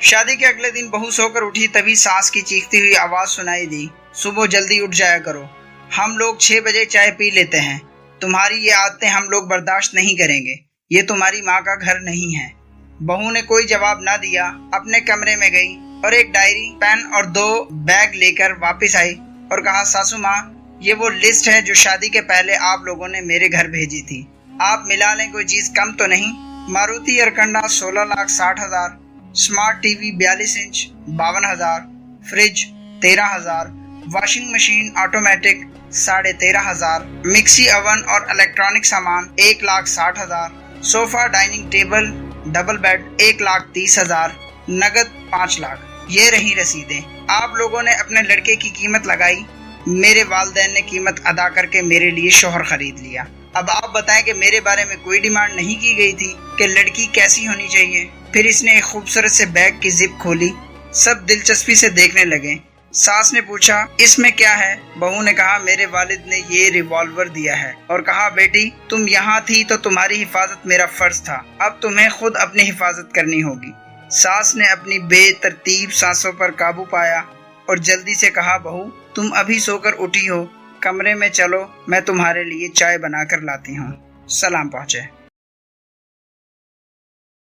شادی کے اگلے دن بہو سو کر اٹھی تبھی ساس کی چیختی ہوئی آواز سنائی دی، صبح جلدی اٹھ جایا کرو، ہم لوگ 6 بجے چائے پی لیتے ہیں، تمہاری یہ عادتیں ہم لوگ برداشت نہیں کریں گے، یہ تمہاری ماں کا گھر نہیں ہے۔ بہو نے کوئی جواب نہ دیا، اپنے کمرے میں گئی اور ایک ڈائری، پین اور 2 بیگ لے کر واپس آئی اور کہا، ساسو ماں، یہ وہ لسٹ ہے جو شادی کے پہلے آپ لوگوں نے میرے گھر بھیجی تھی، آپ ملا لیں، کوئی چیز کم تو نہیں؟ ماروتی ارکنڈا 16,60,000، smart T V 42 inch 52,000، fridge 13,000، washing machine automatic 13,500، mixie oven اور الیکٹرانک سامان 1,60,000، صوفہ ڈائننگ ٹیبل ڈبل بیڈ 1,30,000، نقد 5 لاکھ۔ یہ رہی رسیدیں۔ آپ لوگوں نے اپنے لڑکے کی قیمت لگائی، میرے والدین نے قیمت ادا کر کے میرے لیے شوہر خرید لیا۔ اب آپ بتائیں کہ میرے بارے میں کوئی ڈیمانڈ نہیں کی گئی تھی کہ لڑکی کیسی ہونی چاہیے؟ پھر اس نے ایک خوبصورت سے بیگ کی زپ کھولی، سب دلچسپی سے دیکھنے لگے۔ ساس نے پوچھا، اس میں کیا ہے؟ بہو نے کہا، میرے والد نے یہ ریوالور دیا ہے اور کہا، بیٹی تم یہاں تھی تو تمہاری حفاظت میرا فرض تھا، اب تمہیں خود اپنی حفاظت کرنی ہوگی۔ ساس نے اپنی بے ترتیب سانسوں پر قابو پایا اور جلدی سے کہا، بہو تم ابھی سو کر اٹھی ہو، کمرے میں چلو، میں تمہارے لیے چائے بنا کر لاتی ہوں۔ سلام پہنچے۔